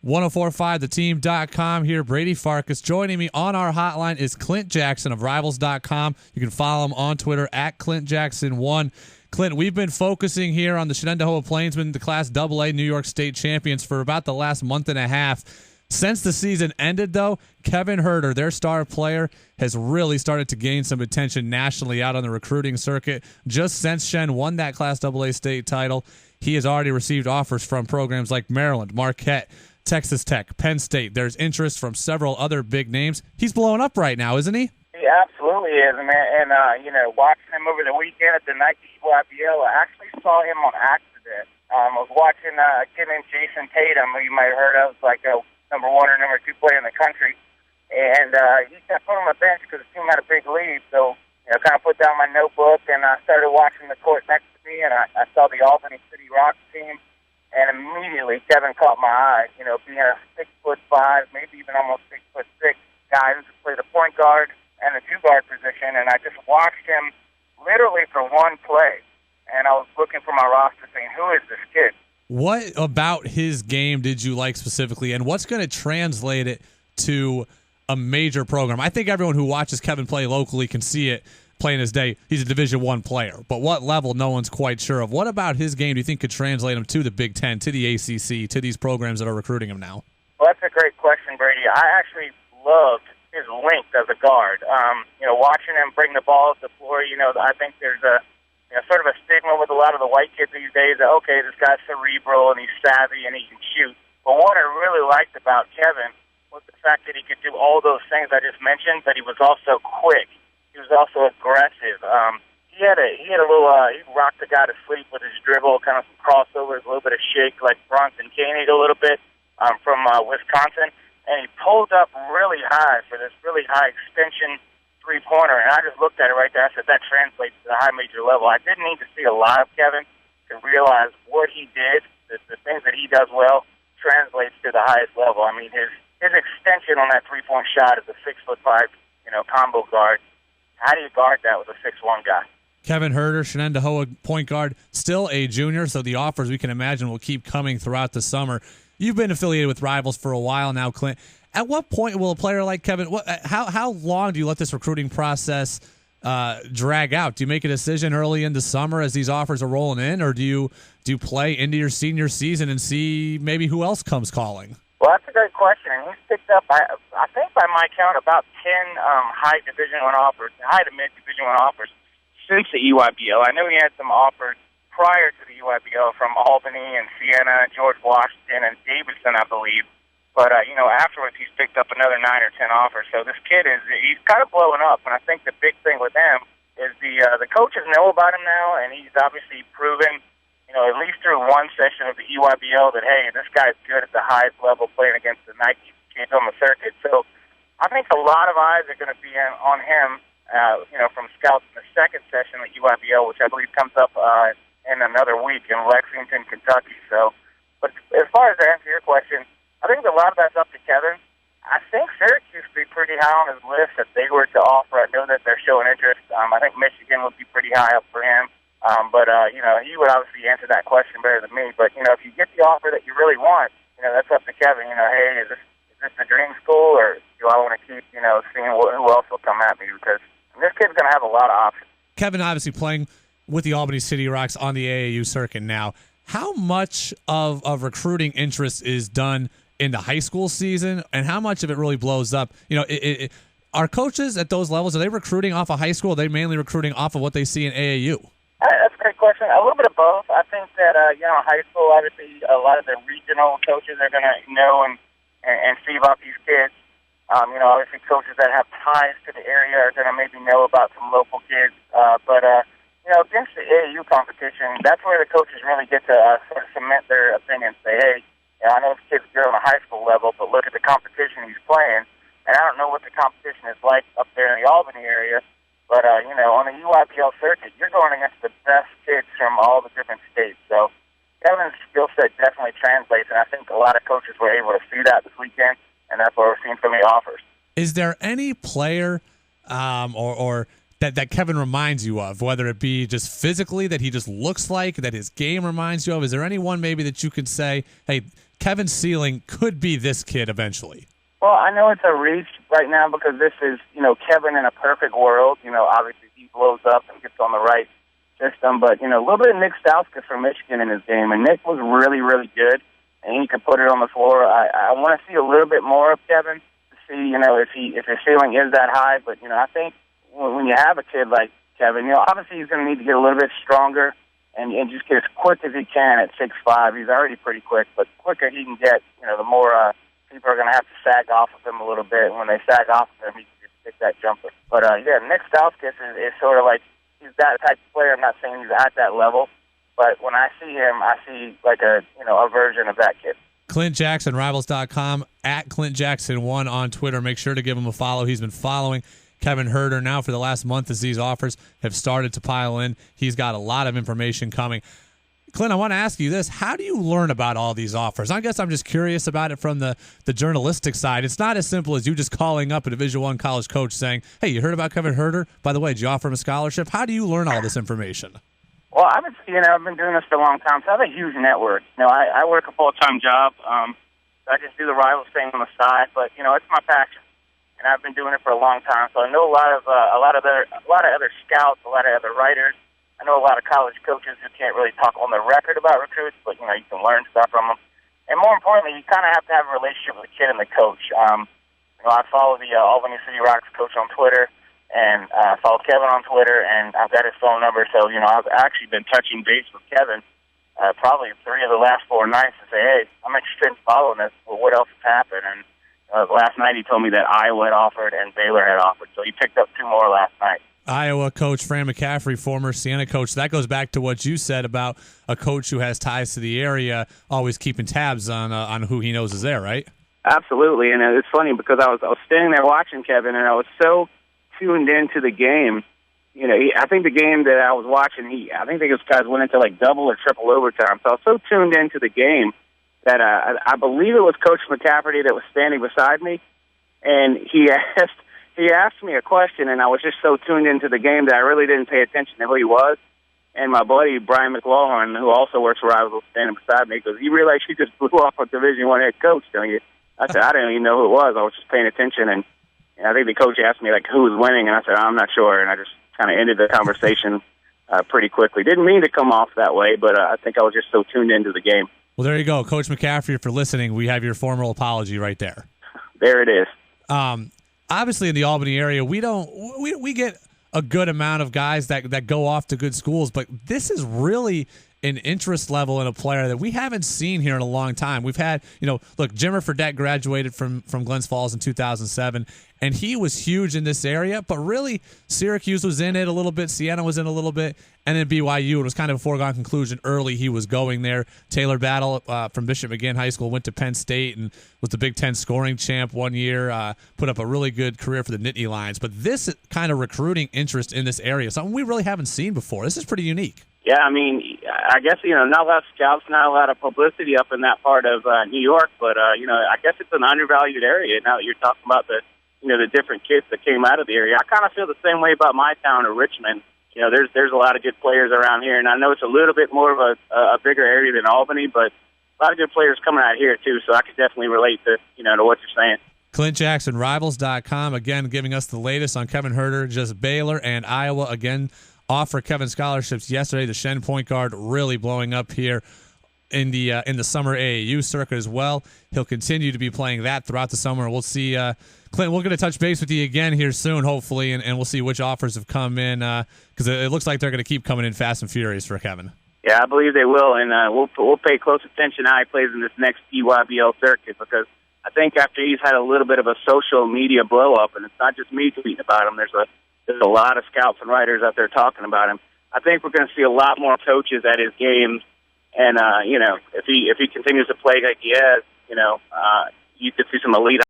1045theteam.com here. Brady Farkas. Joining me on our hotline is Clint Jackson of Rivals.com. You can follow him on Twitter at ClintJackson1. Clint, we've been focusing here on the Shenandoah Plainsmen, the Class AA New York State champions, for about the last month and a half. Since the season ended, though, Kevin Huerter, their star player, has really started to gain some attention nationally out on the recruiting circuit. Just since Shen won that Class AA state title, he has already received offers from programs like Maryland, Marquette, Texas Tech, Penn State. There's interest from several other big names. He's blowing up right now, isn't he? He absolutely is, man. And, watching him over the weekend at the Nike EYBL, I actually saw him on accident. I was watching a kid named Jason Tatum, who you might have heard of, like a number 1 or number 2 player in the country. And he got put on the bench because the team had a big lead. So, kind of put down my notebook, and I started watching the court next to me, and I saw the Albany City Rock team. And immediately, Kevin caught my eye. Being a 6'5", maybe even almost 6'6" guy who could play the point guard and the 2-guard position. And I just watched him literally for one play. And I was looking for my roster saying, who is this kid? What about his game did you like specifically, and what's going to translate it to a major program? I think everyone who watches Kevin play locally can see it plain as day. He's a Division I player, but what level, no one's quite sure of. What about his game do you think could translate him to the Big Ten, to the ACC, to these programs that are recruiting him now? Well, that's a great question, Brady. I actually loved his length as a guard. Watching him bring the ball to the floor, I think there's a sort of a stigma with a lot of the white kids these days that, okay, this guy's cerebral and he's savvy and he can shoot. But what I really liked about Kevin was the fact that he could do all those things I just mentioned, but he was also quick. He was also aggressive. He had a little, he rocked the guy to sleep with his dribble, kind of some crossovers, a little bit of shake like Bronson Koenig a little bit from Wisconsin. And he pulled up really high for this really high extension three-pointer. And I just looked at it right there. I said, that translates to the high major level. I didn't need to see a lot of Kevin to realize what he did, the things that he does well, translates to the highest level. I mean, his extension on that three-point shot is a 6'5", combo guard. How do you guard that with a 6'1" guy? Kevin Huerter, Shenandoah point guard, still a junior, so the offers we can imagine will keep coming throughout the summer. You've been affiliated with Rivals for a while now, Clint. At what point will a player like Kevin, how long do you let this recruiting process drag out? Do you make a decision early in the summer as these offers are rolling in, or do you play into your senior season and see maybe who else comes calling? Well, that's a great question. And he's picked up, I think by my count, about 10 high Division I offers, high to mid Division I offers since the EYBL. I know he had some offers prior to the EYBL from Albany and Siena, George Washington, and Davidson, I believe. But, afterwards he's picked up another 9 or 10 offers. So this kid he's kind of blowing up. And I think the big thing with him is the coaches know about him now, and he's obviously proven, at least through one session of the EYBL that, hey, this guy's good at the highest level playing against the Nike kids on the circuit. So I think a lot of eyes are going to be on him, from scouts in the second session of the EYBL, which I believe comes up in another week in Lexington, Kentucky. So, but as far as to answer your question, I think a lot of that's up to Kevin. I think Syracuse would be pretty high on his list if they were to offer. I know that they're showing interest. I think Michigan would be pretty high up for him. But he would obviously answer that question better than me. But, if you get the offer that you really want, that's up to Kevin. Hey, is this the dream school, or do I want to keep, seeing who else will come at me? Because this kid's going to have a lot of options. Kevin obviously playing with the Albany City Rocks on the AAU circuit now. How much of recruiting interest is done in the high school season, and how much of it really blows up? Are coaches at those levels, are they recruiting off of high school, or are they mainly recruiting off of what they see in AAU? That's a great question. A little bit of both. I think that, high school, obviously, a lot of the regional coaches are going to know and see about these kids. Obviously, coaches that have ties to the area are going to maybe know about some local kids. But against the AAU competition, that's where the coaches really get to sort of cement their opinion. Say, hey, I know this kid's good on a high school level, but look at the competition he's playing. And I don't know what the competition is like up there in the Albany area. But, on the EYBL circuit, you're going against the best kids from all the different states. So Kevin's skill set definitely translates, and I think a lot of coaches were able to see that this weekend, and that's what we're seeing from the offers. Is there any player or that Kevin reminds you of, whether it be just physically that he just looks like, that his game reminds you of? Is there anyone maybe that you could say, hey, Kevin's ceiling could be this kid eventually? Well, I know it's a reach right now because this is, Kevin in a perfect world. Obviously he blows up and gets on the right system, but, a little bit of Nick Stauskas from Michigan in his game, and Nick was really, really good, and he could put it on the floor. I want to see a little bit more of Kevin to see, if his ceiling is that high, but, I think when you have a kid like Kevin, obviously he's going to need to get a little bit stronger and just get as quick as he can at 6'5". He's already pretty quick, but the quicker he can get, the more people are going to have to sag off of him a little bit. And when they sag off of him, he can just pick that jumper. But, Nick Stauskas is sort of like, he's that type of player. I'm not saying he's at that level, but when I see him, I see like a version of that kid. Clint Jackson, Rivals.com, at Clint Jackson1 on Twitter. Make sure to give him a follow. He's been following Kevin Huerter now for the last month as these offers have started to pile in. He's got a lot of information coming. Clint, I want to ask you this. How do you learn about all these offers? I guess I'm just curious about it from the journalistic side. It's not as simple as you just calling up a Division I college coach saying, hey, you heard about Kevin Huerter? By the way, did you offer him a scholarship? How do you learn all this information? Well, I've been doing this for a long time, so I have a huge network. I work a full-time job. I just do the Rivals thing on the side, but, it's my passion. And I've been doing it for a long time, so I know a lot of other scouts, a lot of other writers. I know a lot of college coaches who can't really talk on the record about recruits, but you can learn stuff from them. And more importantly, you kind of have to have a relationship with the kid and the coach. I follow the Albany City Rocks coach on Twitter, and I follow Kevin on Twitter, and I've got his phone number. So I've actually been touching base with Kevin probably 3 of the last 4 nights to say, hey, I'm interested in following this. Well, what else has happened? And last night he told me that Iowa had offered and Baylor had offered, so he picked up 2 more last night. Iowa coach Fran McCaffrey, former Siena coach. That goes back to what you said about a coach who has ties to the area, always keeping tabs on who he knows is there, right? Absolutely, and it's funny because I was standing there watching Kevin, and I was so tuned into the game. I think the game that I was watching, I think those guys went into like double or triple overtime. So I was so tuned into the game that I believe it was Coach McCaffrey that was standing beside me, and he asked me a question, and I was just so tuned into the game that I really didn't pay attention to who he was. And my buddy Brian McLaughlin, who also works for Rivals, was standing beside me, goes, "You realize you just blew off a Division I head coach, don't you?" I said, "I didn't even know who it was. I was just paying attention." And I think the coach asked me like who was winning, and I said, "I'm not sure." And I just kind of ended the conversation pretty quickly. Didn't mean to come off that way, but I think I was just so tuned into the game. Well, there you go, Coach McCaffrey. For listening, we have your formal apology right there. There it is. Obviously, in the Albany area, we get a good amount of guys that go off to good schools, but this is really an interest level in a player that we haven't seen here in a long time. We've had, look, Jimmer Fredette graduated from Glens Falls in 2007, and he was huge in this area, but really Syracuse was in it a little bit, Siena was in a little bit, and then BYU, it was kind of a foregone conclusion early he was going there. Taylor Battle from Bishop McGinn High School went to Penn State and was the Big Ten scoring champ one year, put up a really good career for the Nittany Lions. But this kind of recruiting interest in this area, something we really haven't seen before. This is pretty unique. Yeah, I guess, not a lot of scouts, not a lot of publicity up in that part of New York, but, I guess it's an undervalued area now that you're talking about the different kids that came out of the area. I kind of feel the same way about my town of Richmond. There's a lot of good players around here, and I know it's a little bit more of a bigger area than Albany, but a lot of good players coming out here, too, so I could definitely relate to what you're saying. Clint Jackson, Rivals.com, again, giving us the latest on Kevin Huerter, just Baylor and Iowa, again, offer Kevin scholarships yesterday. The Shen point guard really blowing up here in the summer AAU circuit as well. He'll continue to be playing that throughout the summer. We'll see. Clint, we're going to touch base with you again here soon, hopefully, and we'll see which offers have come in because it looks like they're going to keep coming in fast and furious for Kevin. Yeah, I believe they will, and we'll pay close attention how he plays in this next EYBL circuit because I think after he's had a little bit of a social media blow-up, and it's not just me tweeting about him, there's a lot of scouts and writers out there talking about him. I think we're going to see a lot more coaches at his games, and if he continues to play like he has, you could see some elite